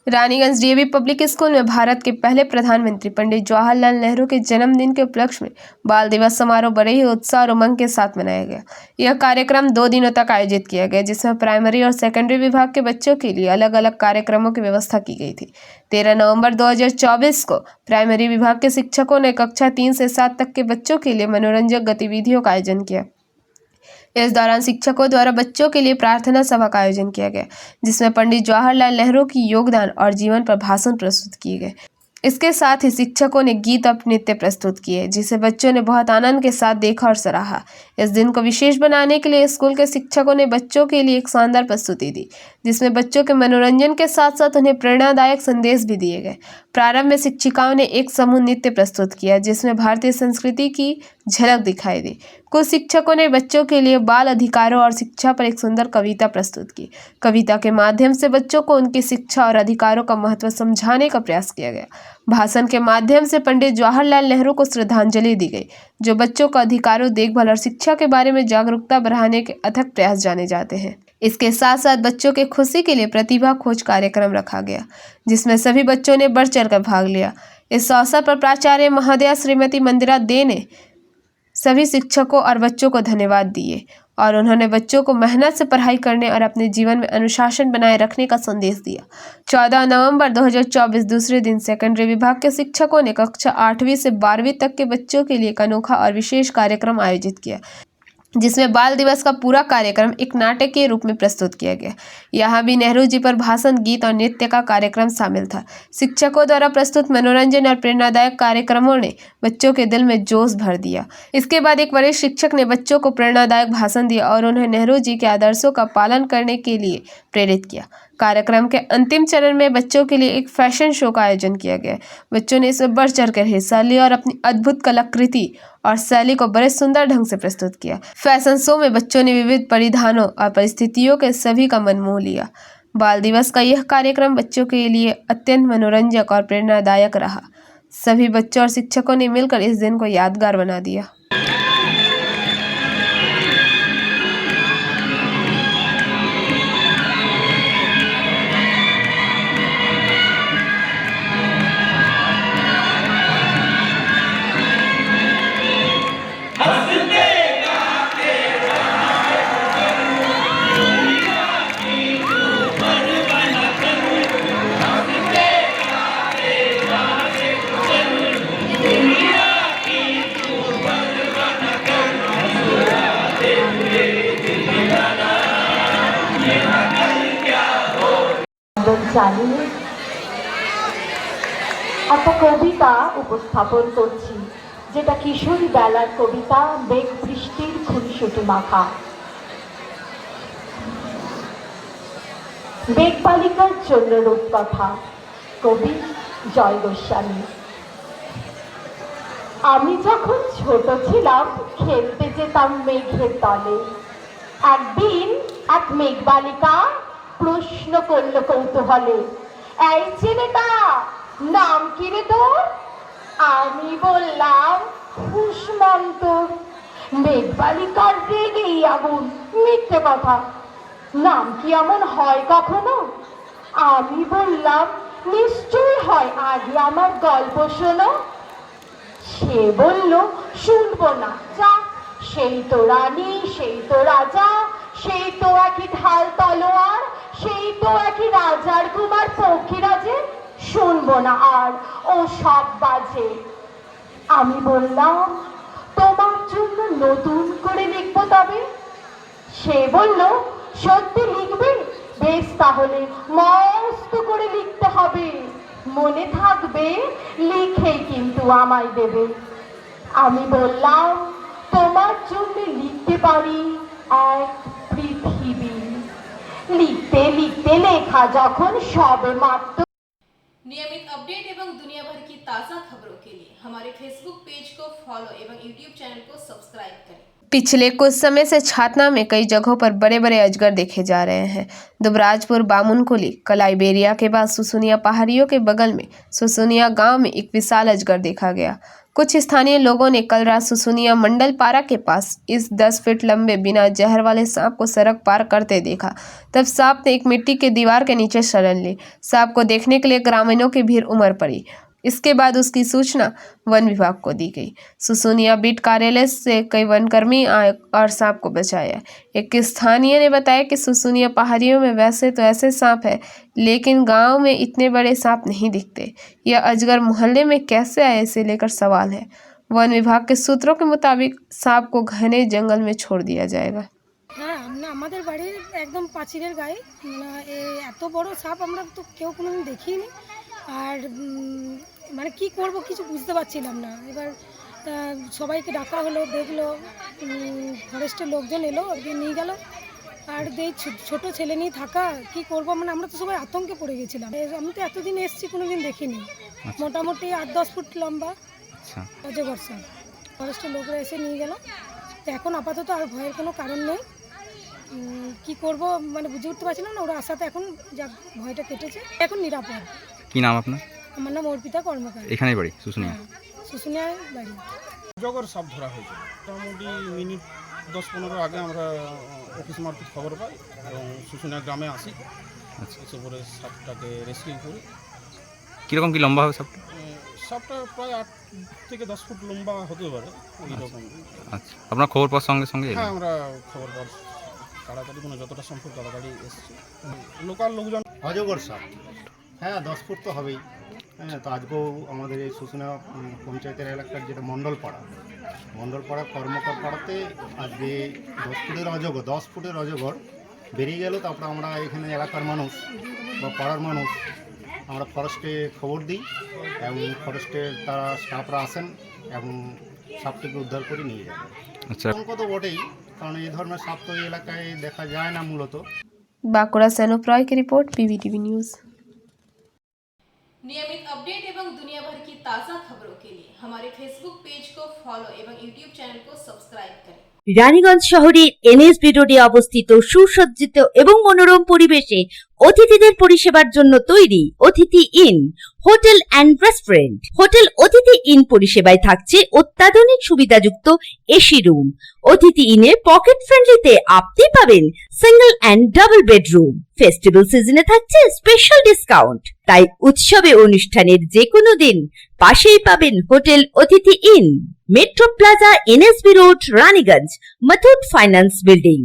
Raniganj DAV public school में भारत के पहले प्रधानमंत्री पंडित जवाहरलाल नेहरू के जन्मदिन के उपलक्ष्य में बाल दिवस समारोह बड़े ही उत्साह और उमंग के साथ मनाया गया। यह कार्यक्रम 2 दिनों तक आयोजित किया गया, जिसमें प्राइमरी और सेकेंडरी विभाग के बच्चों के लिए अलग अलग कार्यक्रमों की व्यवस्था की गई थी। 13 नवंबर 2024 को प्राइमरी विभाग के शिक्षकों ने कक्षा 3 से 7 तक के बच्चों के लिए मनोरंजक गतिविधियों का आयोजन किया। इस दौरान शिक्षकों द्वारा बच्चों के लिए प्रार्थना सभा का आयोजन किया गया, जिसमें पंडित जवाहरलाल नेहरू की योगदान और जीवन पर भाषण प्रस्तुत किए गए। इसके साथ ही शिक्षकों ने गीत और नृत्य प्रस्तुत किए, जिसे बच्चों ने बहुत आनंद के साथ देखा और सराहा। इस दिन को विशेष बनाने के लिए स्कूल के शिक्षकों ने बच्चों के लिए एक शानदार प्रस्तुति दी, जिसमें बच्चों के मनोरंजन के साथ साथ उन्हें प्रेरणादायक संदेश भी दिए गए। प्रारंभ में शिक्षिकाओं ने एक समूह नृत्य प्रस्तुत किया, जिसमें भारतीय संस्कृति की झलक दिखाई दी। कुछ शिक्षकों ने बच्चों के लिए बाल अधिकारों और शिक्षा पर एक सुंदर कविता प्रस्तुत की। कविता के माध्यम से बच्चों को उनकी शिक्षा और अधिकारों का महत्व समझाने का प्रयास किया गया। भाषण के माध्यम से पंडित जवाहरलाल नेहरू को श्रद्धांजलि दी गई, जो बच्चों का अधिकारों, देखभाल और शिक्षा के बारे में जागरूकता बढ़ाने के अथक प्रयास जाने जाते हैं। इसके साथ साथ बच्चों के खुशी के लिए प्रतिभा खोज कार्यक्रम रखा गया, जिसमें सभी बच्चों ने बढ़ चढ़कर भाग लिया। इस अवसर पर प्राचार्य महोदया श्रीमती मंदिरा दे ने सभी शिक्षकों और बच्चों को धन्यवाद दिए और उन्होंने बच्चों को मेहनत से पढ़ाई करने और अपने जीवन में अनुशासन बनाए रखने का संदेश दिया। 14 नवंबर 2024 दूसरे दिन सेकेंडरी विभाग के शिक्षकों ने कक्षा 8वीं से 12वीं तक के बच्चों के लिए एक अनोखा और विशेष कार्यक्रम आयोजित किया, जिसमें बाल दिवस का पूरा कार्यक्रम एक नाटक के रूप में प्रस्तुत किया गया। यहाँ भी नेहरू जी पर भाषण, गीत और नृत्य का कार्यक्रम शामिल था। शिक्षकों द्वारा प्रस्तुत मनोरंजन और प्रेरणादायक कार्यक्रमों ने बच्चों के दिल में जोश भर दिया। इसके बाद एक वरिष्ठ शिक्षक ने बच्चों को प्रेरणादायक भाषण दिया और उन्हें नेहरू जी के आदर्शों का पालन करने के लिए प्रेरित किया। कार्यक्रम के अंतिम चरण में बच्चों के लिए एक फैशन शो का आयोजन किया गया। बच्चों ने इसमें बढ़ चढ़कर हिस्सा लिया और अपनी अद्भुत कलाकृति और शैली को बड़े सुंदर ढंग से प्रस्तुत किया। फैशन शो में बच्चों ने विविध परिधानों और परिस्थितियों के सभी का मन मोह लिया। बाल दिवस का यह कार्यक्रम बच्चों के लिए अत्यंत मनोरंजक और प्रेरणादायक रहा। सभी बच्चों और शिक्षकों ने मिलकर इस दिन को यादगार बना दिया। জানিয়ে একটা কবিতা উপস্থাপন করছি, যেটা কিশোরী বেলার কবিতা মেঘ বৃষ্টির খুনসুটি মাখা। মেঘবালিকার জন্য রূপকথা, কবি জয় গোস্বামী। আমি যখন ছোট ছিলাম খেলতে যেতাম মেঘের তলে। একদিন এক মেঘবালিকা প্রশ্ন করলো কৌতূহলে, এই ছেলেটা নাম কি রে তোর? আমি বললাম খুশমন্ত। মেঘবালিকার রেগেই আগুন, মিথ্যে কথা, নাম কি এমন হয় কখনো? আমি বললাম নিশ্চয়ই হয়, আগে আমার গল্প শোনো। সে বলল শুনবো না, যা, সেই তো রানী, সেই তো রাজা, সেই তো একই ঢাল তলোয়ার, সেই তো একই রাজার কুমার পক্ষীরাজে, শুনবো না আর ও সব বাজে। আমি বললাম তোমার জন্য নতুন করে লিখবো তবে। সে বলল সত্যি লিখবে? বেশ, তাহলে মস্ত করে লিখতে হবে, মনে থাকবে, লিখেই কিন্তু আমায় দেবে। আমি বললাম তোমার জন্য লিখতে পারি এক পৃথিবী। लिखते लिखते लेखा जखन सबे मात्र। नियमित अपडेट एवं दुनिया भर की ताज़ा खबरों के लिए हमारे फेसबुक पेज को फॉलो एवं यूट्यूब चैनल को सब्सक्राइब करें। पिछले कुछ समय से छातना में कई जगहों पर बड़े बड़े अजगर देखे जा रहे हैं। दुबराजपुर, बामुनकुली, कलाईबेरिया के बाद सुसुनिया पहाड़ियों के बगल में सुसुनिया गांव में एक विशाल अजगर देखा गया। कुछ स्थानीय लोगों ने कल रात सुसुनिया मंडल पारा के पास इस 10 फीट लंबे बिना जहर वाले सांप को सड़क पार करते देखा। तब सांप ने एक मिट्टी के दीवार के नीचे शरण ली। सांप को देखने के लिए ग्रामीणों की भीड़ उमड़ पड़ी। इसके बाद उसकी सूचना वन विभाग को दी गई। सुसुनिया बीट कार्यालय से कई वनकर्मी आए और सांप को बचाया। एक स्थानीय ने बताया कि सुसुनिया पहाड़ियों में वैसे तो ऐसे सांप है, लेकिन गांव में इतने बड़े सांप नहीं दिखते। यह अजगर मोहल्ले में कैसे आए, इसे लेकर सवाल है। वन विभाग के सूत्रों के मुताबिक सांप को घने जंगल में छोड़ दिया जाएगा। হ্যাঁ, আমাদের বাড়ির একদম পাঁচিলের গায়ে এত বড় সাপ আমরা তো কেউ কোনোদিন দেখিনি। আর মানে কি করব কিছু বুঝতে পারছিলাম না। এবার সবাইকে ডাকা হলো, দেখলো, ফরেস্টের লোকজন এলো, ওকে নিয়ে গেল। আর এই ছোট ছেলে নিয়ে থাকা কি করব, মানে আমরা তো সবাই আতঙ্কে পড়ে গেছিলাম। আমি তো এতদিন এসেছি কোনোদিন দেখিনি। মোটামুটি 8-10 ফুট লম্বা অজগর সাপ। ফরেস্টের লোকরা এসে নিয়ে গেল। তো এখন আপাতত আর ভয়ের কোনো কারণ নেই। কি করব মানে বুঝে উঠতে পারছিলাম না। ওরা আসাতে এখন যা ভয়টা কেটেছে, এখন নিরাপদ। কি নাম আপনার? আমার নাম অর্পিতা কর্মকার। এখানেই বাড়ি শুশুনিয়া? শুশুনিয়ার বাড়ি। অজগর সাপ ধরা হয়েছে। মোটামুটি মিনিট 10-15 আগে আমরা অফিস মারফত খবর পাই এবং শুশুনিয়া গ্রামে আসি। এসে পরে সাপটাকে রেস্কিউ করি। কীরকম কি লম্বা হবে সাপটা? সাপটা প্রায় 8 থেকে 10 ফুট লম্বা হতে পারে এইরকম। আচ্ছা, আপনার খবর পাওয়ার সঙ্গে সঙ্গে এলেন? হ্যাঁ, আমরা খবর পাওয়ার তাড়াতাড়ি মানে যতটা সম্ভব তাড়াতাড়ি এসেছি। লোকাল লোকজন অজগর সাপ, হ্যাঁ 10 ফুট তো হবেই। হ্যাঁ, তো আজকেও আমাদের এই শুশুনিয়া পঞ্চায়েতের এলাকার যেটা মণ্ডলপাড়া কর্মকার পাড়াতে আজকে 10 ফুটের অজগর বেরিয়ে গেল। তারপরে আমরা এখানে এলাকার মানুষ বা পাড়ার মানুষ আমরা ফরেস্টে খবর দিই এবং ফরেস্টের তারা স্টাফরা আসেন এবং সাপটিকে উদ্ধার করে নিয়ে যান। আচ্ছা, আতঙ্ক তো বটেই, কারণ এই ধরনের সাপ তো এই এলাকায় দেখা যায় না মূলত। बांकुड़ा से अनूप रॉय की रिपोर्ट, PVTV न्यूज़। नियमित अपडेट एवं दुनिया भर की ताज़ा खबरों के लिए हमारे फेसबुक पेज को फॉलो एवं यूट्यूब चैनल को सब्सक्राइब करें। রানীগঞ্জ শহরের NSB রোডে অবস্থিত সুসজ্জিত এবং মনোরম পরিবেশে অতিথিদের পরিষেবার জন্য তৈরি অতিথি in hotel and restaurant. Hotel অতিথি ইন পরিষেবায় থাকছে অত্যাধুনিক সুবিধাযুক্ত এসি রুম। অতিথি ইনে পকেট ফ্রেন্ডলিতে আপনি পাবেন single and double bedroom. Festival সিজনে থাকছে স্পেশাল ডিসকাউন্ট। তাই উৎসবে অনুষ্ঠানের যে কোনো দিন পাশেই পাবেন হোটেল অতিথি in, metro plaza, NSB road, Raniganj, Muthoot finance building.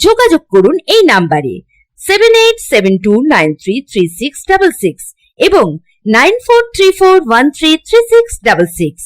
যোগাযোগ করুন এই নাম্বারে 7872933666 এবং 9434133666।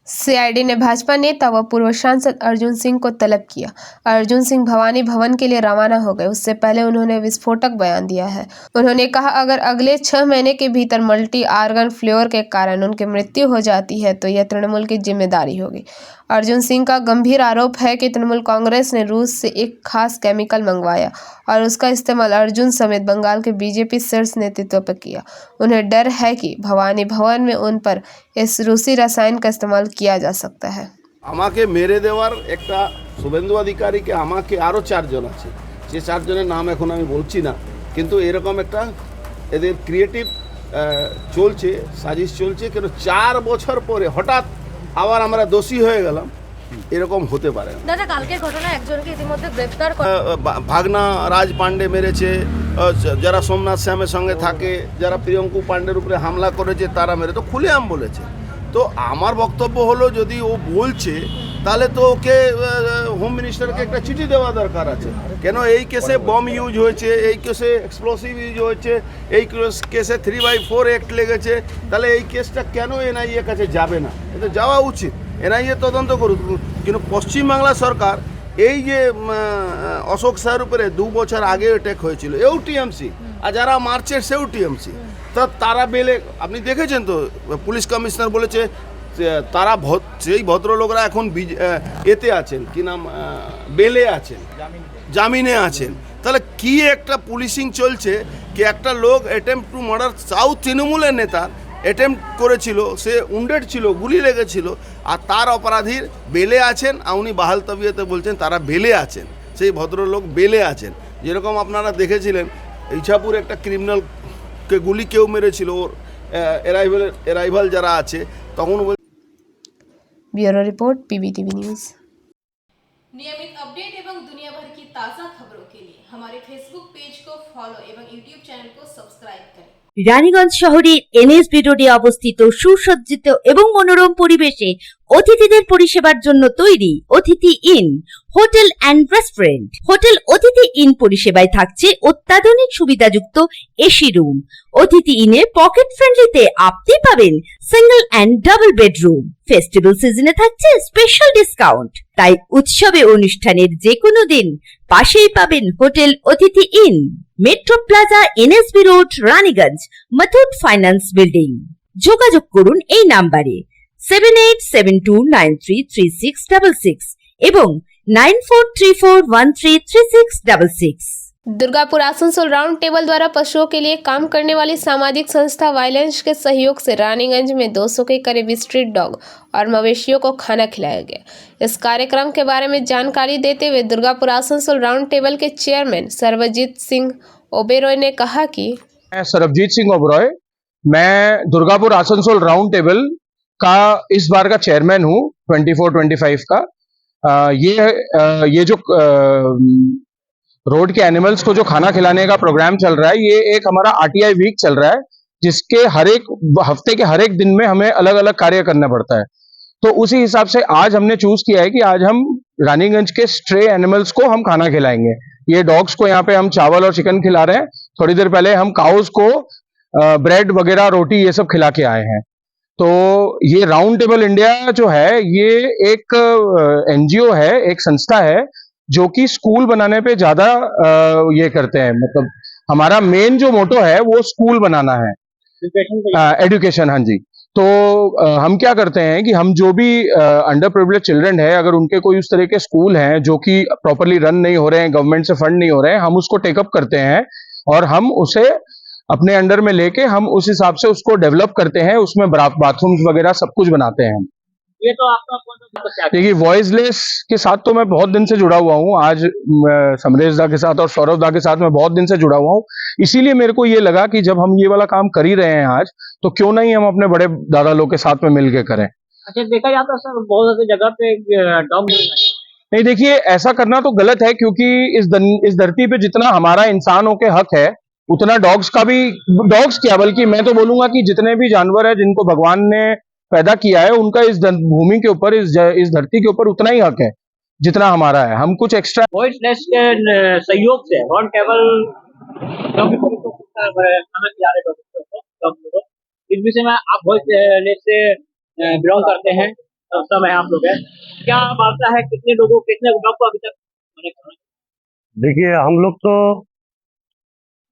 CID ने भाजपा नेता व पूर्व सांसद अर्जुन सिंह को तलब किया। अर्जुन सिंह भवानी भवन के लिए रवाना हो गए। उससे पहले उन्होंने विस्फोटक बयान दिया है। उन्होंने कहा, अगर अगले 6 महीने के भीतर मल्टी आर्गन फेल्योर के कारण उनकी मृत्यु हो जाती है तो यह तृणमूल की जिम्मेदारी होगी। अर्जुन सिंह का गंभीर आरोप है कि तृणमूल कांग्रेस ने रूस से एक खास केमिकल मंगवाया और उसका इस्तेमाल अर्जुन समेत बंगाल के बीजेपी शीर्ष नेतृत्व पर किया। उन्हें डर है कि भवानी भवन में उन पर इस रूसी रसायन का इस्तेमाल किया जा सकता है। আমাকে মেরে দেওয়ার একটা শুভেন্দু অধিকারীকে আমাকে আরও 4 জন আছে, সে 4 জনের নাম এখন আমি বলছি না, কিন্তু এরকম একটা এদের ক্রিয়েটিভ চলছে, সাজিশ চলছে। কেন 4 বছর পরে হঠাৎ আবার আমরা দোষী হয়ে গেলাম, এরকম হতে পারে না। দাদা, কালকের ঘটনা একজনকে ইতিমধ্যে গ্রেফতার ভাগনা রাজ পান্ডে মেরেছে, যারা সোমনাথ শ্যামের সঙ্গে থাকে, যারা প্রিয়ঙ্কু পান্ডের উপরে হামলা করেছে তারা মেরে, তো খুলেআম বলেছে। তো আমার বক্তব্য হলো, যদি ও বলছে তাহলে তো ওকে হোম মিনিস্টারকে একটা চিঠি দেওয়া দরকার আছে। কেন এই কেসে বম ইউজ হয়েছে, এই কেসে এক্সপ্লোসিভ ইউজ হয়েছে, এই কেসে 3/4 অ্যাক্ট লেগেছে, তাহলে এই কেসটা কেন NIA কাছে যাবে না? এটা যাওয়া উচিত, NIA তদন্ত করুক। কিন্তু পশ্চিমবাংলা সরকার এই যে অশোক স্যার উপরে 2 বছর আগে অ্যাটাক হয়েছিল, এও TMC, আর যারা মারছে সেও TMC। তা তারা বেলে, আপনি দেখেছেন তো পুলিশ কমিশনার বলেছে তারা সেই ভদ্রলোকরা এখন এতে আছেন, কি নাম, বেলে আছেন, জামিনে আছেন। তাহলে কি একটা পুলিশিং চলছে কি একটা লোক অ্যাটেম্প টু মার্ডার, সাউথ তৃণমূলের নেতা অ্যাটেম্প করেছিল, সে উন্ডেড ছিল, গুলি লেগেছিল, আর তার অপরাধীর বেলে আছেন, আর উনি বাহাল তবিয়তে বলছেন তারা বেলে আছেন, সেই ভদ্রলোক বেলে আছেন। যেরকম আপনারা দেখেছিলেন ইছাপুর একটা ক্রিমিনালকে গুলি কেউ মেরেছিল, ওর অ্যারাইভাল যারা আছে তখন ब्यूरो रिपोर्ट PBTV न्यूज़। नियमित अपडेट एवं दुनिया भर की ताज़ा खबरों के लिए हमारे फेसबुक पेज को फॉलो एवं यूट्यूब चैनल को सब्सक्राइब करें। রানীগঞ্জ শহরের NSB রোডে অবস্থিত সুসজ্জিত এবং মনোরম পরিবেশে অতিথিদের পরিষেবার জন্য তৈরি অতিথি in hotel and restaurant. Hotel অতিথি ইন পরিষেবায় থাকছে অত্যাধুনিক সুবিধাযুক্ত এসি রুম। অতিথি ইনে পকেট ফ্রেন্ডলিতে আপনি পাবেন single and double bedroom. Festival সিজনে থাকছে স্পেশাল ডিসকাউন্ট। তাই উৎসবে অনুষ্ঠানের যে কোনো দিন পাশেই পাবেন হোটেল অতিথি in, metro plaza, NSB road, Raniganj, Muthoot finance building. যোগাযোগ করুন এই নাম্বারে 7872933666 এবং 9434133666। दुर्गापुर आसनसोल राउंड टेबल द्वारा पशुओं के लिए काम करने वाली सामाजिक संस्था वायलेंस के सहयोग से रानीगंज में 200 के करीब स्ट्रीट डॉग और मवेशियों को खाना खिलाया गया। इस कार्यक्रम के बारे में जानकारी देते हुए दुर्गापुर आसनसोल राउंड टेबल के चेयरमैन सर्वजीत सिंह ओबेरॉय ने कहा कि मैं सरबजीत सिंह ओबेरॉय, मैं दुर्गापुर आसनसोल राउंड टेबल का इस बार का चेयरमैन हूँ 24-25 का। ये जो रोड के एनिमल्स को जो खाना खिलाने का प्रोग्राम चल रहा है, ये एक हमारा RTI वीक चल रहा है, जिसके हर एक हफ्ते के हर एक दिन में हमें अलग अलग कार्य करना पड़ता है। तो उसी हिसाब से आज हमने चूज किया है कि आज हम रानीगंज के स्ट्रे एनिमल्स को हम खाना खिलाएंगे। ये डॉग्स को यहाँ पे हम चावल और चिकन खिला रहे हैं। थोड़ी देर पहले हम काउस को ब्रेड वगैरह, रोटी, ये सब खिला के आए हैं। तो ये राउंड टेबल इंडिया जो है, ये एक NGO है, एक संस्था है जो कि स्कूल बनाने पे ज्यादा ये करते हैं। मतलब हमारा मेन जो मोटो है वो स्कूल बनाना है, एजुकेशन। हाँ जी। तो हम क्या करते हैं कि हम जो भी अंडर प्रिविलेज चिल्ड्रन है, अगर उनके कोई उस तरह के स्कूल हैं जो कि प्रॉपरली रन नहीं हो रहे हैं, गवर्नमेंट से फंड नहीं हो रहे हैं, हम उसको टेकअप करते हैं और हम उसे अपने अंडर में लेके हम उस हिसाब से उसको डेवलप करते हैं, उसमें बाथरूम्स वगैरह सब कुछ बनाते हैं हम। ये तो आपका देखिए, वॉइसलेस के साथ तो मैं बहुत दिन से जुड़ा हुआ हूँ। आज समरेश दा के साथ और सौरभ दा के साथ मैं बहुत दिन से जुड़ा हुआ हूँ। इसीलिए मेरे को ये लगा कि जब हम ये वाला काम कर ही रहे हैं आज, तो क्यों नहीं हम अपने बड़े दादा लोग के साथ में मिलके करें। अच्छा, देखा जाता है सर बहुत सी जगह पे डॉग नहीं, देखिए ऐसा करना तो गलत है, क्योंकि इस धरती पे जितना हमारा इंसानों के हक है, उतना डॉग्स का भी, डॉग्स क्या बल्कि मैं तो बोलूंगा कि जितने भी जानवर है जिनको भगवान ने पैदा किया है, उनका इस भूमि के ऊपर, इस धरती के ऊपर उतना ही हक है जितना हमारा है। हम कुछ एक्स्ट्रा वॉइसलेस के सहयोग से राउंड टेबल इस विषय में आप वॉइसलेस से बिलोंग करते हैं, सब है आप लोग हैं, क्या वार्ता है, कितने लोगों, कितने डॉग को अभी तक? देखिए, हम लोग तो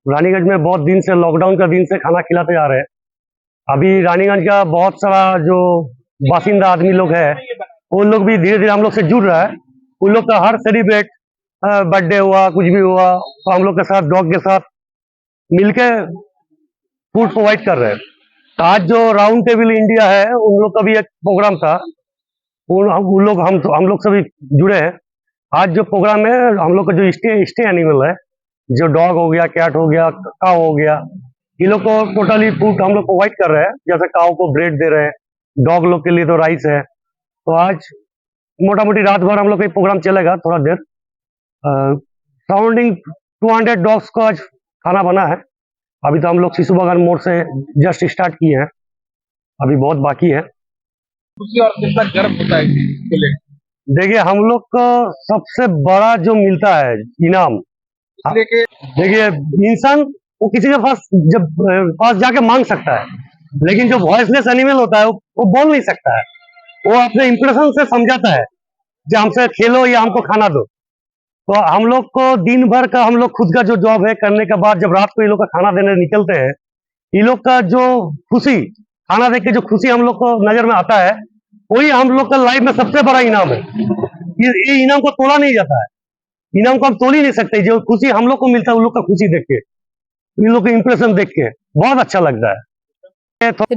रानीगंज में बहुत दिन से, लॉकडाउन का दिन से खाना खिलाते जा रहे हैं। अभी रानीगंज का बहुत सारा जो बासिंदा आदमी लोग है, उन लोग भी धीरे धीरे हम लोग से जुड़ रहा है। उन लोग का हर सेलिब्रेट, बर्थडे हुआ, कुछ भी हुआ, तो हम लोग के साथ डॉग के साथ मिलके फूड प्रोवाइड कर रहे हैं। तो आज जो राउंड टेबल इंडिया है, उन लोग का भी एक प्रोग्राम था, हम लोग सभी जुड़े हैं। आज जो प्रोग्राम है, हम लोग का जो स्टे एनिमल है, जो डॉग हो गया, कैट हो गया, काऊ हो गया, ये लोग को टोटली फूड हम लोग प्रोवाइड कर रहे हैं। जैसे काऊ को ब्रेड दे रहे हैं, डॉग लोग के लिए तो राइस है। तो आज मोटा मोटी रात भर हम लोग का प्रोग्राम चलेगा, थोड़ा देर। सराउंडिंग 200 डॉग्स को आज खाना बना है। अभी तो हम लोग शिशु बागान मोड़ से जस्ट स्टार्ट किए हैं, अभी बहुत बाकी है। खुशी और कितना गर्व होता है इसको लेकर? देखिए, हम लोग को सबसे बड़ा जो मिलता है इनाम, देखिए इंसान वो किसी के पास जाके मांग सकता है, लेकिन जो वॉइसलेस एनिमल होता है वो बोल नहीं सकता है। वो अपने इंप्रेशन से समझाता है कि हमसे खेलो या हमको खाना दो। तो हम लोग को दिन भर का, हम लोग खुद का जो जॉब है करने के बाद जब रात को ये लोग का खाना देने निकलते हैं, ये लोग का जो खुशी, खाना देख के जो खुशी हम लोग को नजर में आता है, वही हम लोग का लाइफ में सबसे बड़ा इनाम है। ये इनाम को तोड़ा नहीं जाता है, इनाम को हम तोड़ ही नहीं सकते। जो खुशी हम लोग को मिलता है, उन लोग का खुशी देख के, इन लोग का इंप्रेशन देख के बहुत अच्छा लगता है।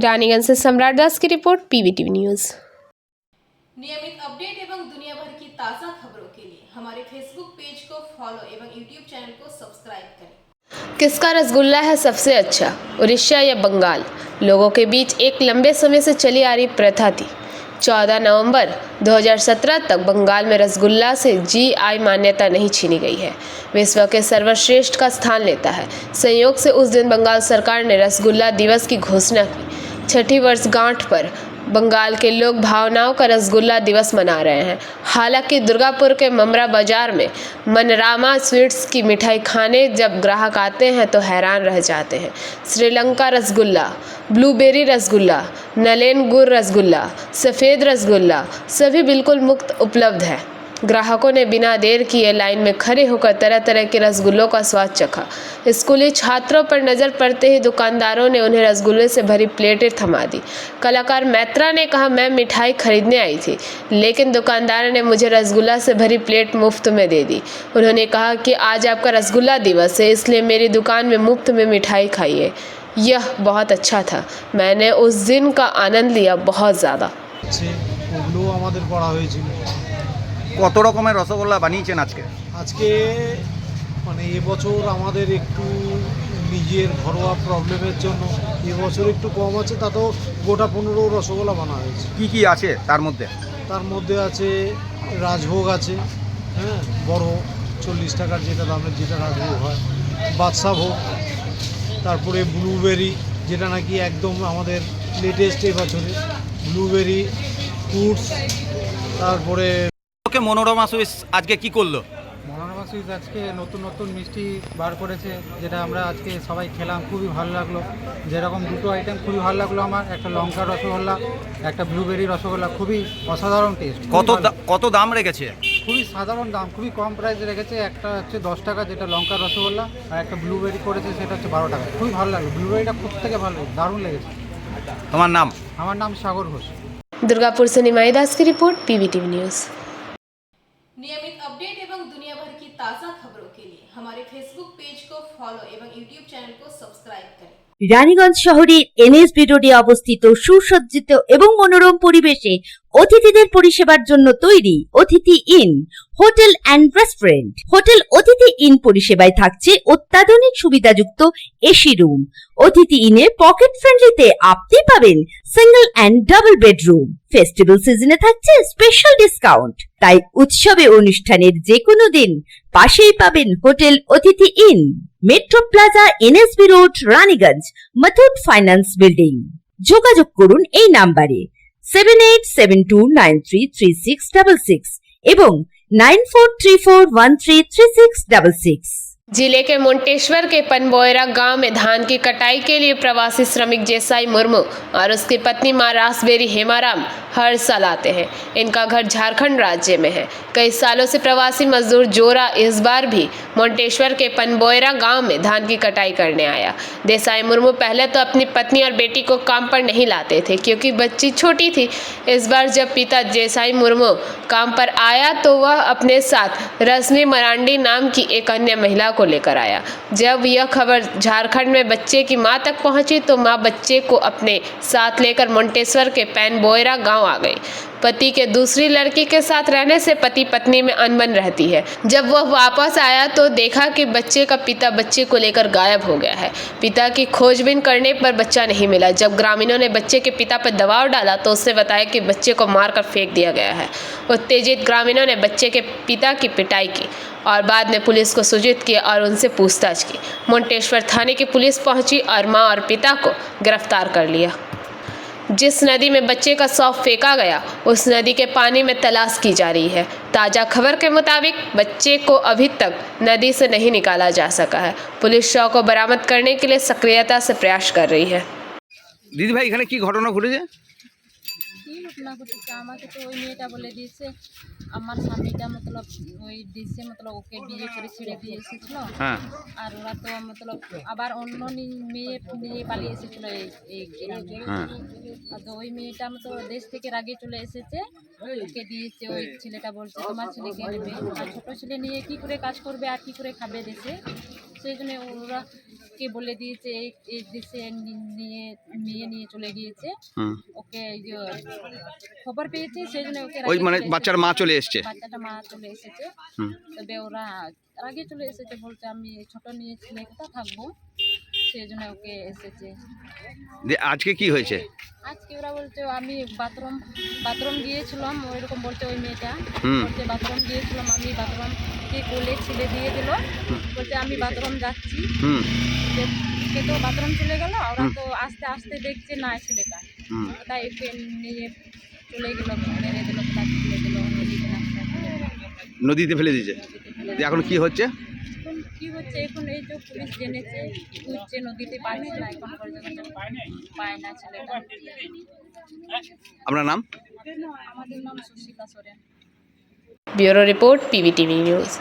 रानीगंज से सम्राट दास की रिपोर्ट, PBTV न्यूज़। नियमित अपडेट एवं दुनिया भर की ताज़ा खबरों के लिए हमारे फेसबुक पेज को फॉलो एवं यूट्यूब चैनल को सब्सक्राइब करें। किसका रसगुल्ला है सबसे अच्छा, उड़ीसा या बंगाल? लोगों के बीच एक लंबे समय से चली आ रही प्रथा थी। 14 नवंबर 2017 तक बंगाल में रसगुल्ला से जीआई मान्यता नहीं छीनी गई है। विश्व के सर्वश्रेष्ठ का स्थान लेता है। संयोग से उस दिन बंगाल सरकार ने रसगुल्ला दिवस की घोषणा की। छठी वर्षगांठ पर बंगाल के लोग भावनाओं का रसगुल्ला दिवस मना रहे हैं। हालांकि दुर्गापुर के ममरा बाजार में मनरामा स्वीट्स की मिठाई खाने जब ग्राहक आते हैं तो हैरान रह जाते हैं। श्रीलंका रसगुल्ला, ब्लूबेरी रसगुल्ला, नलेन गुड़ रसगुल्ला, सफ़ेद रसगुल्ला सभी बिल्कुल मुफ्त उपलब्ध है। ग्राहकों ने बिना देर किए लाइन में खड़े होकर तरह तरह के रसगुल्लों का स्वाद चखा। स्कूली छात्रों पर नज़र पड़ते ही दुकानदारों ने उन्हें रसगुल्ले से भरी प्लेटें थमा दी। कलाकार मैत्रा ने कहा, मैं मिठाई खरीदने आई थी, लेकिन दुकानदार ने मुझे रसगुल्ला से भरी प्लेट मुफ्त में दे दी। उन्होंने कहा कि आज आपका रसगुल्ला दिवस है, इसलिए मेरी दुकान में मुफ्त में मिठाई खाइए। यह बहुत अच्छा था, मैंने उस दिन का आनंद लिया बहुत ज़्यादा। কত রকমের রসগোল্লা বানিয়েছেন আজকে? আজকে মানে এবছর আমাদের একটু নিজের ঘরোয়া প্রবলেমের জন্য এবছর একটু কম আছে, তাতেও গোটা 15 রসগোল্লা বানা হয়েছে। কি কি আছে তার মধ্যে? তার মধ্যে আছে রাজভোগ আছে, হ্যাঁ, বড় 40 টাকার যেটা দামের যেটা রাজভোগ হয়, বাদশা ভোগ, তারপরে ব্লুবেরি যেটা নাকি একদম আমাদের লেটেস্ট এবছরে ব্লুবেরি ফ্রুটস, তারপরে মনোরমা সুইটস আজকে কি করলো? মনোরমা সুইটস আজকে নতুন নতুন মিষ্টি বার করেছে, যেটা আমরা আজকে সবাই খেলাম, খুবই ভালো লাগলো। যেরকম দুটো আইটেম খুবই ভালো লাগলো আমার, একটা লঙ্কা রসগোল্লা, একটা ব্লুবেরি রসগোল্লা, খুবই অসাধারণ টেস্ট। কত দাম রেখেছে? খুবই সাধারণ দাম, খুবই কম প্রাইসে রেখেছে। একটা হচ্ছে 10 টাকা যেটা লঙ্কা রসগোল্লা, আর একটা ব্লুবেরি করেছে সেটা হচ্ছে 12 টাকা। খুবই ভালো লাগলো, ব্লুবেরিটা খুব থেকে ভালো লাগে, দারুণ লেগেছে। তোমার নাম? আমার নাম সাগর ঘোষ। दुर्गापुर से निमाई दास की रिपोर्ट, PVTV न्यूज़। नियमित अपडेट एवं दुनिया भर की ताज़ा खबरों के लिए हमारे फेसबुक पेज को फॉलो एवं यूट्यूब चैनल को सब्सक्राइब करें। রানীগঞ্জ শহরের NSB রোডে অবস্থিত সুসজ্জিত এবং মনোরম পরিবেশে অতিথিদের পরিষেবার জন্য তৈরি অতিথি in hotel and restaurant. Hotel অতিথি ইন পরিষেবায় থাকছে অত্যাধুনিক সুবিধাযুক্ত এসি রুম। অতিথি ইনে পকেট ফ্রেন্ডলিতে আপনি পাবেন single and double bedroom. Festival সিজনে থাকছে স্পেশাল ডিসকাউন্ট। তাই উৎসবে অনুষ্ঠানের যে কোনো দিন পাশেই পাবেন হোটেল অতিথি in, metro plaza, NSB road, Raniganj, Muthoot finance building. যোগাযোগ করুন এই নাম্বারে 7872933666 এবং 9434133666। जिले के मुंटेश्वर के पनबोयरा गांव में धान की कटाई के लिए प्रवासी श्रमिक जेसाई मुर्मू और उसकी पत्नी मां रासबेरी हेमाराम हर साल आते हैं। इनका घर झारखंड राज्य में है। कई सालों से प्रवासी मजदूर जोरा इस बार भी मुंटेश्वर के पनबोयरा गांव में धान की कटाई करने आया। देसाई मुर्मू पहले तो अपनी पत्नी और बेटी को काम पर नहीं लाते थे क्योंकि बच्ची छोटी थी। इस बार जब पिता जेसाई मुर्मू काम पर आया तो वह अपने साथ रश्मि मरांडी नाम की एक अन्य महिला को लेकर आया। जब यह खबर झारखंड में बच्चे की मां तक पहुंची तो मां बच्चे को अपने साथ लेकर मुंटेश्वर के पैनबोयरा गांव आ गई। पति के दूसरी लड़की के साथ रहने से पति पत्नी में अनबन रहती है। जब वह वापस आया तो देखा कि बच्चे का पिता बच्चे को लेकर गायब हो गया है। पिता की खोजबीन करने पर बच्चा नहीं मिला। जब ग्रामीणों ने बच्चे के पिता पर दबाव डाला तो उससे बताया कि बच्चे को मारकर फेंक दिया गया है। उत्तेजित ग्रामीणों ने बच्चे के पिता की पिटाई की और बाद में पुलिस को सूचित किया और उनसे पूछताछ की। मुंटेश्वर थाने की पुलिस पहुंची और मां और पिता को गिरफ्तार कर लिया। जिस नदी में बच्चे का शव फेंका गया उस नदी के पानी में तलाश की जा रही है। ताज़ा खबर के मुताबिक बच्चे को अभी तक नदी से नहीं निकाला जा सका है। पुलिस शव को बरामद करने के लिए सक्रियता से प्रयास कर रही है। দিদি ভাই এখানে কি ঘটনা ঘটেছে? কি ঘটনা ঘটেছে আমাকে তো ওই মেয়েটা বলে দিয়েছে, আমার স্বামীটা মতলব ওই দিয়েছে, মতলব ওকে বিয়ে করে ছেড়ে দিয়ে এসেছিল। হ্যাঁ। আর ওরা তো মতলব আবার অন্য মেয়ে নিয়ে পালিয়ে এসেছিল এই গ্রামে। হ্যাঁ। তো ওই মেয়েটা মতো দেশ থেকে রাগে চলে এসেছে, ওকে দিয়েছে। ওই ছেলেটা বলছে তোমার ছেলেকে নেবে, আর ছোটো ছেলে নিয়ে কী করে কাজ করবে আর কী করে খাবে দেশে, সেই জন্য ওরা কে বলে দিয়েছে এই দেশে নিয়ে চলে গিয়েছে। ওকে খবর পেয়েছে সেই জন্য ওকে ওই মানে বাচ্চার মা চলে এসেছে। বাচ্চাটা মা চলে এসেছে, তবে ওরা আগে চলে এসেছে, বলছে আমি ছোট নিয়ে ছেলে কোথা থাকবো, সেই জন্য ওকে এসেছে। আজকে কি হয়েছে? আজকে ওরা বলছে আমি বাথরুম গিয়েছিলাম, ওইরকম বলছে ওই মেয়েটা বলছে বাথরুম গিয়েছিলাম, আমি বাথরুম কে কোলে ছেলে দিয়ে দিল, বলছে আমি বাথরুম যাচ্ছি, সে তো বাথরুম চলে গেল, ওরা তো আস্তে আস্তে দেখছে না ছেলেটা, তাই একে নিয়ে চলে গেল, মেরে দিল, তাকে ফেলে দিল নদীতে ফেলে দিয়েছে। এখন কি হচ্ছে? এখন কি হচ্ছে, এখন এই তো পুলিশ জেনেছে, খুঁজছে, নদীতে পাচ্ছে না, এখন পর্যন্ত পায় না ছেলেটা। আপনার নাম? আমাদের নাম Sushila Soren. Bureau report PVTV news.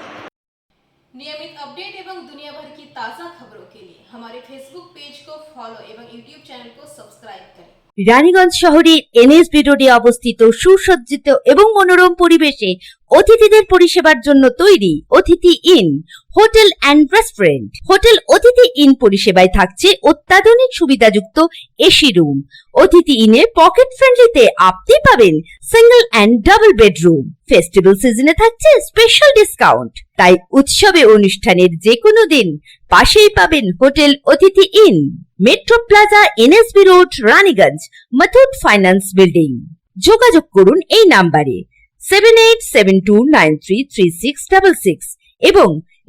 नियमित अपडेट एवं दुनिया भर की ताज़ा खबरों के लिए हमारे फेसबुक पेज को फॉलो एवं यूट्यूब चैनल को सब्सक्राइब करें। রানীগঞ্জ শহরের এনএসবি রোডে অবস্থিত সুসজ্জিত এবং মনোরম পরিবেশে অতিথিদের পরিষেবার জন্য তৈরি অতিথি in hotel and restaurant. Hotel অতিথি ইন পরিষেবায় থাকছে অত্যাধুনিক সুবিধাযুক্ত এসি রুম। অতিথি ইনে পকেট ফ্রেন্ডলিতে আপনি পাবেন single and double bedroom. Festival সিজনে থাকছে স্পেশাল ডিসকাউন্ট। তাই উৎসবে অনুষ্ঠানের যে কোনো দিন পাশেই পাবেন হোটেল অতিথি in, metro plaza, NSB road, Raniganj, Muthoot finance building. যোগাযোগ করুন এই নাম্বারে 7872933666 এবং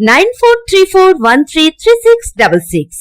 9434133666।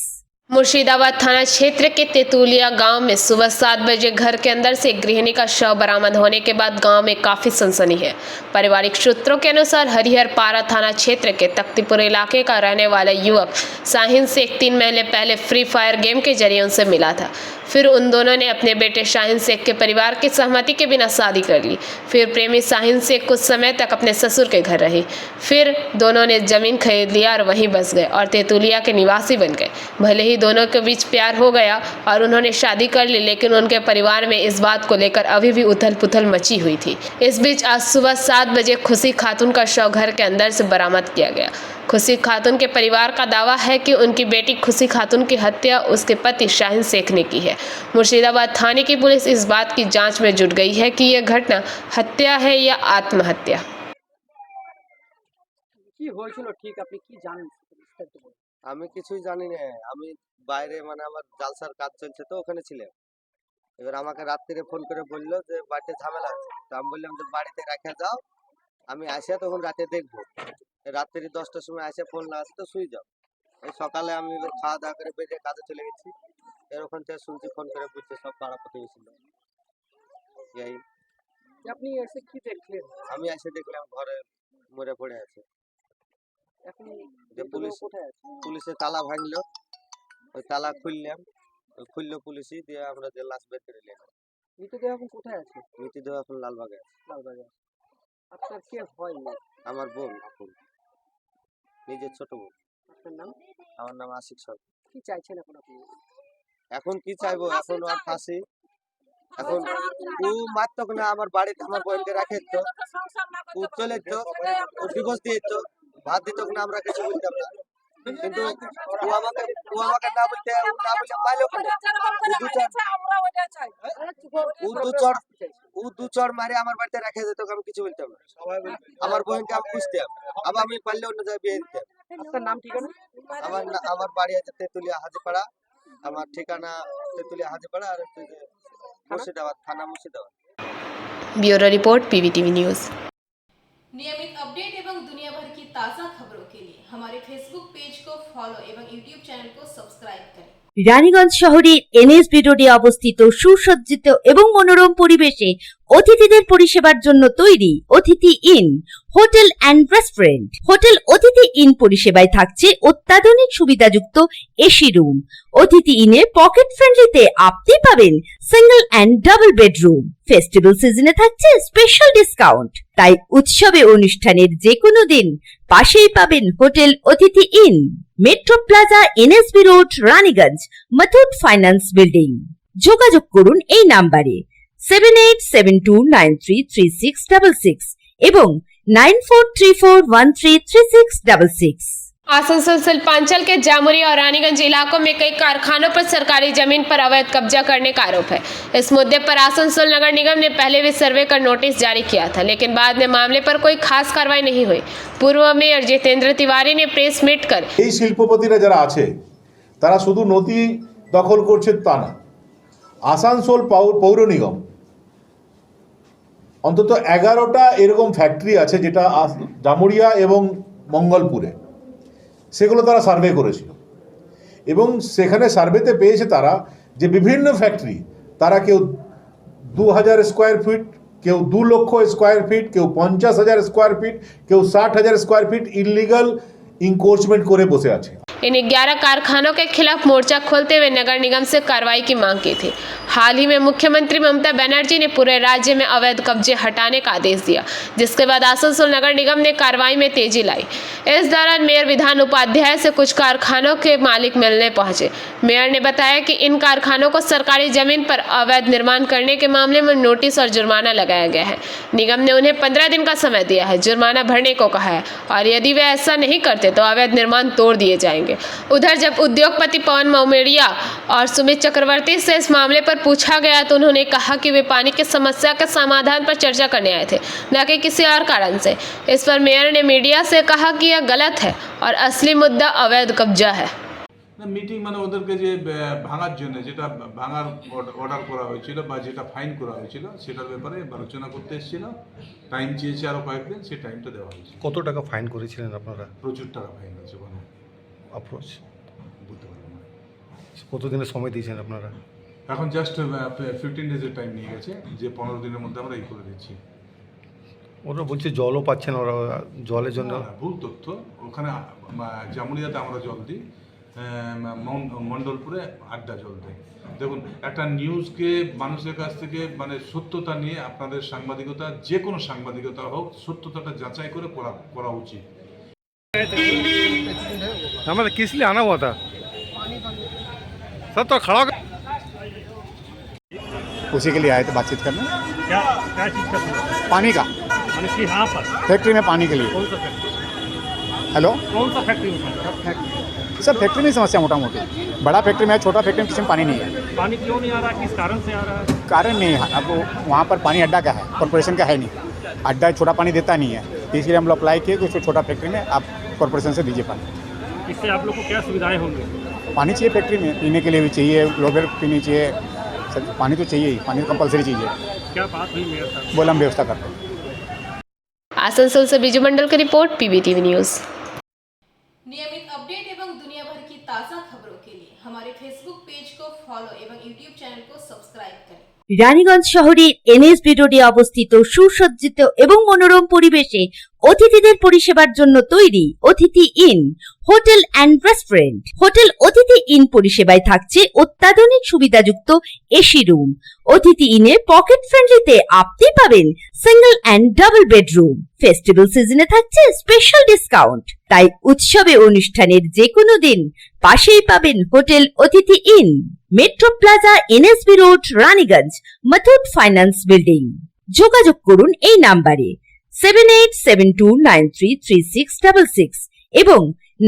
मुर्शिदाबाद थाना क्षेत्र के तेतुलिया गांव में सुबह 7 बजे घर के अंदर से एक गृहिणी का शव बरामद होने के बाद गांव में काफी सनसनी है। पारिवारिक सूत्रों के अनुसार हरिहर पारा थाना क्षेत्र के तख्तीपुर इलाके का रहने वाला युवक शाहीन शेख 3 महीने पहले फ्री फायर गेम के जरिए उनसे मिला था। फिर उन दोनों ने अपने बेटे शाहीन शेख के परिवार की सहमति के बिना शादी कर ली। फिर प्रेमी शाहीन शेख कुछ समय तक अपने ससुर के घर रही। फिर दोनों ने जमीन खरीद लिया और वहीं बस गए और तेतुलिया के निवासी बन गए। भले ही दोनों के बीच प्यार हो गया और उन्होंने शादी कर ली, लेकिन उनके परिवार में इस बात को लेकर अभी भी उथल पुथल मची हुई थी। इस बीच आज सुबह 7 बजे खुशी खातून का शव घर के अंदर से बरामद किया गया। खुशी खातून के परिवार का दावा है कि उनकी बेटी खुशी खातून की हत्या उसके पति शाहीन शेख ने की है। मुर्शिदाबाद थाने की पुलिस इस बात की जांच में जुट गई है कि यह घटना हत्या है या आत्महत्या। কি হয়েছিল ঠিক আপনি কি জানেন? আমি কিছুই জানি না, আমি বাইরে মানে আমার জালসার কাজ চলছে তো ওখানে ছিলাম। এবার আমাকে রাত্রিরে ফোন করে বললো যে বাড়িতে ঝামেলা আছে, তো আমি বললাম যে বাড়িতে রেখে যাও, আমি আসে তখন রাতে দেখবো। রাত্রি 10টার সময় আসে ফোন লাগাচ্ছে তো শুই যাও। এই সকালে আমি এবার খাওয়া দাওয়া করে বেরিয়ে কাজে চলে গেছি। এর ওখান থেকে শুনছি ফোন করে বুঝছে সব পাড়া প্রতিবেশী লোক। এই আপনি এসে কি দেখলেন? আমি এসে দেখলাম ঘরে মরে পড়ে আছে। এখন যে পুলিশ কোথায় আছে? পুলিশে তালা ভাঙলো, ওই তালা খুললাম, ওই খুললো পুলিশই দিয়ে আমরা যে লাশ বের করে নিলাম। মৃতদেহ এখন কোথায় আছে? মৃতদেহ এখন লালবাগে আছে। লালবাগে। আপনার কে হয়? আমার বোন, আপন নিজের ছোট বোন। আপনার নাম? আমার নাম আশিক সরকার। কি চাইছেন এখন আপনি? এখন কি চাইবো, এখন আর ফাঁসি। এখন ও মারতো না আমার বাড়িতে, আমার বোনকে রাখে তো ও চলে তো, ও ডিভোর্স দিয়ে তো, ভাত দিত না, আমরা কিছু বলতাম না। কিন্তু ও আমাকে না বলতে, ও না বললে মাইলো কেন? ও দু চড় মারে আমার বাড়িতে রেখে যেত, আমি কিছু বলতাম না। আমার বোনকে আমি খুঁজতাম, আবার আমি পারলে অন্য জায়গায় বিয়ে দিতাম। আপনার নাম ঠিকানা? আমার বাড়ি আছে তেতুলিয়া হাজিপাড়া, আমার ঠিকানা তেতুলিয়া হাজিপাড়া, আর মুর্শিদাবাদ থানা, Murshidabad. Bureau report PVTV news. नियमित अपडेट एवं दुनिया भर की ताज़ा खबरों के लिए हमारे फेसबुक पेज को फॉलो एवं यूट्यूब चैनल को सब्सक्राइब करें। রানীগঞ্জ শহরের এনএসবি রোডে অবস্থিত সুসজ্জিত এবং মনোরম পরিবেশে অতিথিদের পরিষেবার জন্য তৈরি অতিথি in hotel and restaurant. Hotel অতিথি ইন পরিষেবায় থাকছে অত্যাধুনিক সুবিধাযুক্ত এসি রুম। অতিথি ইনে পকেট ফ্রেন্ডলিতে আপনি পাবেন single and double bedroom. Festival সিজনে থাকছে স্পেশাল ডিসকাউন্ট। তাই উৎসবে অনুষ্ঠানের যে কোনো দিন পাশেই পাবেন হোটেল অতিথি in, metro plaza, NSB road, Raniganj, Muthoot finance building. যোগাযোগ করুন এই নাম্বারে 7872933666 এবং 9434133666। आसनसोल शिल्पांचल के जामुरी और रानीगंज इलाकों में कई कारखानों पर सरकारी जमीन पर अवैध कब्जा करने का आरोप है। इस मुद्दे पर आसनसोल नगर निगम ने पहले भी सर्वे कर नोटिस जारी किया था, लेकिन बाद में मामले पर कोई खास कार्रवाई नहीं हुई। पूर्व मेयर जितेंद्र तिवारी ने प्रेस मीट कर এই শিল্পপতিরা যারা আছে তারা শুধু নদী দখল করছে তা না, আসানসোল পৌর নিগম অন্তত 11টা এরকম ফ্যাক্টরি আছে যেটা জামুরিয়া এবং মঙ্গলপুরে, সেগুলো তারা সার্ভে করেছিল এবং সেখানে সার্ভেতে পেয়েছে তারা যে বিভিন্ন ফ্যাক্টরি, তারা কেউ 2000 স্কোয়ার ফিট, কেউ 2 লক্ষ স্কোয়ার ফিট, কেউ 50,000 স্কোয়ার ফিট, কেউ 60,000 স্কোয়ার ফিট ইললিগাল ইনক্रोचमेंट করে বসে আছে। इन 11 कारखानों के खिलाफ मोर्चा खोलते हुए नगर निगम से कार्रवाई की मांग की थी। हाल ही में मुख्यमंत्री ममता बनर्जी ने पूरे राज्य में अवैध कब्जे हटाने का आदेश दिया, जिसके बाद आसनसोल नगर निगम ने कार्रवाई में तेजी लाई। इस दौरान मेयर विधान उपाध्याय से कुछ कारखानों के मालिक मिलने पहुंचे। मेयर ने बताया कि इन कारखानों को सरकारी जमीन पर अवैध निर्माण करने के मामले में नोटिस और जुर्माना लगाया गया है। निगम ने उन्हें 15 दिन का समय दिया है, जुर्माना भरने को कहा है और यदि वे ऐसा नहीं करते तो अवैध निर्माण तोड़ दिए जाएंगे। उधर जब उद्योगपति पवन मौमेड़िया और सुमित चक्रवर्ती से इस मामले पर पूछा गया तो उन्होंने कहा कि वे पानी की समस्या के समाधान पर चर्चा करने आए थे, न कि किसी और कारण से। इस पर मेयर ने मीडिया से कहा कि यह गलत है और असली मुद्दा अवैध कब्जा है। মিটিং মানে ওদেরকে যে ভাঙার জন্য যেটা ভাঙার অর্ডার করা হয়েছিল বা যেটা ফাইন করা হয়েছিল সেটার ব্যাপারে আলোচনা করতে এসেছিল। টাইম চেয়েছে আরও কয়েকদিন, সেই টাইমটা দেওয়া হয়েছে। কত টাকা ফাইন করেছিলেন আপনারা? প্রচুর টাকা ফাইন আছে, কোনো অ্যাপ্রোচ বলতে পারবো না। কতদিনের সময় দিয়েছেন আপনারা? এখন জাস্ট 15 ডেজের টাইম নিয়ে গেছে, যে 15 দিনের মধ্যে আমরা এই করে দিচ্ছি। ওরা বলছে জলও পাচ্ছেন ওরা, জলের জন্য ভুল তথ্য। ওখানে জামুরিয়াতে আমরা জল দিই, মণ্ডলপুরে আড্ডা জল দেয়। দেখুন, একটা নিউজকে মানুষের কাছ থেকে মানে সত্যতা নিয়ে আপনাদের সাংবাদিকতা, যে কোনো সাংবাদিকতা হোক, সত্যতাটা যাচাই করে করা উচিত। हमें किस लिए आना हुआ था सर? तो खड़ा उसी के लिए आए थे बातचीत करने। क्या क्या चीज़ का? पानी का, मैंने कि यहाँ पर फैक्ट्री में पानी के लिए। कौन सा फैक्ट्री? हेलो, कौन सा फैक्ट्री में? सर फैक्ट्री में समस्या मोटा मोटी, बड़ा फैक्ट्री में, छोटा फैक्ट्री में किसी में पानी नहीं है। पानी क्यों नहीं आ रहा? किस कारण से आ रहा है? कारण नहीं है, अब वहाँ पर पानी अड्डा का है, कॉर्पोरेशन का है नहीं। अड्डा छोटा पानी देता नहीं है, इसलिए हम लोग अप्लाई किए कि उसको छोटा फैक्ट्री में आप कॉर्पोरेशन से दीजिए पानी। इससे आप लोग को क्या सुविधाएं होंगी? पानी चाहिए फैक्ट्री में, पीने के लिए भी चाहिए, लोगों पीनी चाहिए, पानी तो चाहिए ही, पानी कंपलसरी चाहिए। क्या बात हुई मेयर साहब? बोला हम व्यवस्था करते हैं। आसनसोल से बिजू मंडल की रिपोर्ट, PBTV न्यूज़। नियमित अपडेट एवं दुनिया भर की ताज़ा खबरों के लिए हमारे फेसबुक पेज को फॉलो एवं यूट्यूब चैनल को सब्सक्राइब करें। রানীগঞ্জ শহরের NSB রোডে অবস্থিত সুসজ্জিত এবং মনোরম পরিবেশে অতিথিদের পরিষেবার জন্য তৈরি অতিথি in hotel and restaurant. Hotel অতিথি ইন পরিষেবায় থাকছে অত্যাধুনিক সুবিধাযুক্ত এসি রুম। অতিথি ইনে পকেট ফ্রেন্ডলিতে আপনি পাবেন single and double bedroom. Festival সিজনে থাকছে স্পেশাল ডিসকাউন্ট। তাই উৎসবে অনুষ্ঠানের যে কোনো দিন পাশেই পাবেন হোটেল অতিথি in, metro plaza, NSB road, Raniganj, Muthoot finance building. যোগাযোগ করুন এই নাম্বারে 7872933666 এবং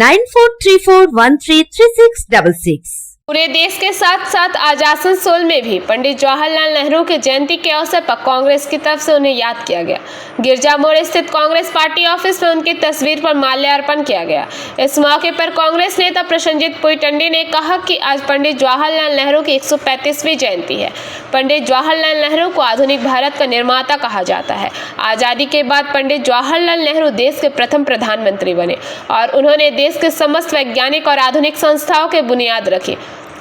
9434133666। पूरे देश के साथ साथ आज आसनसोल में भी पंडित जवाहरलाल नेहरू के जयंती के अवसर पर कांग्रेस की तरफ से उन्हें याद किया गया। गिरजा मोड़ स्थित कांग्रेस पार्टी ऑफिस में उनकी तस्वीर पर माल्यार्पण किया गया। इस मौके पर कांग्रेस नेता प्रसन्नजीत पुईटंडी ने कहा कि आज पंडित जवाहरलाल नेहरू की 135वीं जयंती है। पंडित जवाहरलाल नेहरू को आधुनिक भारत का निर्माता कहा जाता है। आज़ादी के बाद पंडित जवाहरलाल नेहरू देश के प्रथम प्रधानमंत्री बने और उन्होंने देश के समस्त वैज्ञानिक और आधुनिक संस्थाओं के बुनियाद रखी।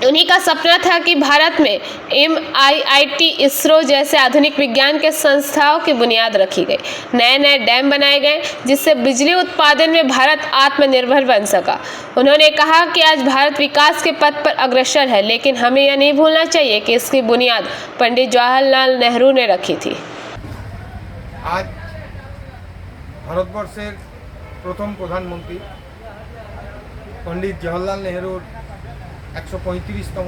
उन्हीं का सपना था कि भारत में MIIT, इसरो जैसे आधुनिक विज्ञान के संस्थाओं की बुनियाद रखी गई। नए नए डैम बनाए गए जिससे बिजली उत्पादन में भारत आत्मनिर्भर बन सका। उन्होंने कहा कि आज भारत विकास के पथ पर अग्रसर है, लेकिन हमें यह नहीं भूलना चाहिए कि इसकी बुनियाद पंडित जवाहरलाल नेहरू ने रखी थी। आज ভারতবর্ষের প্রথম প্রধানমন্ত্রী পণ্ডিত জওহরলাল নেহরুর 135তম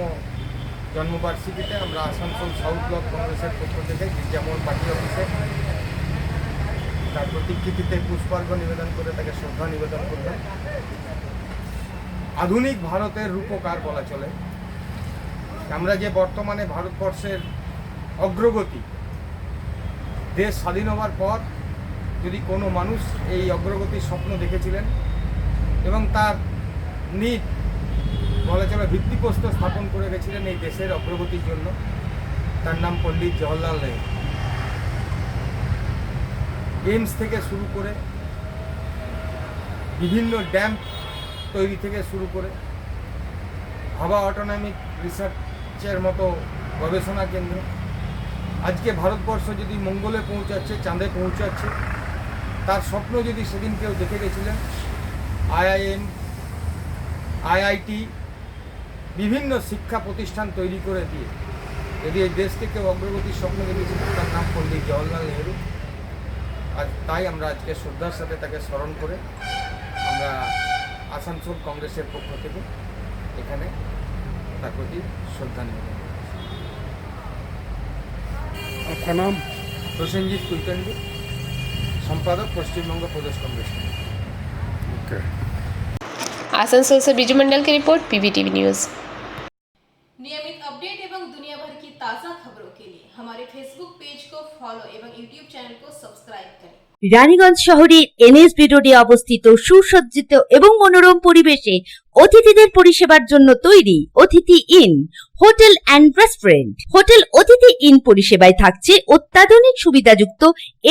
জন্মবার্ষিকীতে আমরা আসানসোল সাউথ ব্লক কংগ্রেসের পক্ষ থেকে গির্জামোড় পার্টি অফিসে তার প্রতিকৃতিতে পুষ্পার্ঘ্য নিবেদন করে তাকে শ্রদ্ধা নিবেদন করলাম। আধুনিক ভারতের রূপকার বলা চলে। আমরা যে বর্তমানে ভারতবর্ষের অগ্রগতি, দেশ স্বাধীন হওয়ার পর যদি কোনো মানুষ এই অগ্রগতির স্বপ্ন দেখেছিলেন এবং তার নিট বলা চলে ভিত্তিপ্রস্তর স্থাপন করে গেছিলেন এই দেশের অগ্রগতির জন্য, তার নাম পণ্ডিত জওহরলাল নেহরু। এইমস থেকে শুরু করে বিভিন্ন ড্যাম তৈরি থেকে শুরু করে ভাবা অটোনমিক রিসার্চের মতো গবেষণা কেন্দ্র, আজকে ভারতবর্ষ যদি মঙ্গলে পৌঁছাচ্ছে, চাঁদে পৌঁছাচ্ছে, তার স্বপ্ন যদি সেদিন কেউ দেখে গেছিলেন, IIM, IIT, বিভিন্ন শিক্ষা প্রতিষ্ঠান তৈরি করে দিয়ে যদি এই দেশকে কেউ অগ্রগতির স্বপ্ন দেখেছিল, তার নাম পণ্ডিত জওহরলাল নেহরু। আর তাই আমরা আজকে শ্রদ্ধার সাথে তাকে স্মরণ করে আমরা আসানসোল কংগ্রেসের পক্ষ থেকে এখানে তার প্রতি শ্রদ্ধা নিবেদন করছি। আপনার নাম? প্রসেনজিৎ কুলকান্ডি, সম্পাদক, পশ্চিमबंग प्रदेश कांग्रेस। आसनसोल से बिजू मंडल की रिपोर्ट, PBTV न्यूज़। नियमित अपडेट एवं दुनिया भर की ताज़ा खबरों के लिए हमारे फेसबुक पेज को फॉलो एवं यूट्यूब चैनल को सब्सक्राइब करें। রানীগঞ্জ শহরের NSB রোডে অবস্থিত সুসজ্জিত এবং মনোরম পরিবেশে অতিথিদের পরিষেবার জন্য তৈরি অতিথি in hotel and restaurant. Hotel অতিথি ইন পরিষেবায় থাকছে অত্যাধুনিক সুবিধাযুক্ত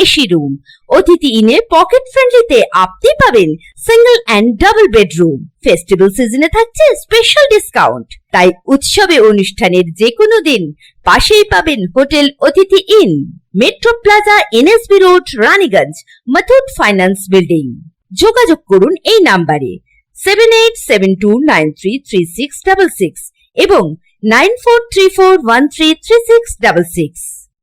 এসি রুম। অতিথি ইনে পকেট ফ্রেন্ডলিতে আপনি পাবেন single and double bedroom. Festival সিজনে থাকছে স্পেশাল ডিসকাউন্ট। তাই উৎসবে অনুষ্ঠানের যে কোনো দিন পাশেই পাবেন হোটেল অতিথি in, metro plaza, NSB road, Raniganj, Muthoot finance building. যোগাযোগ করুন এই নাম্বারে 7872933666 এবং 9434133666।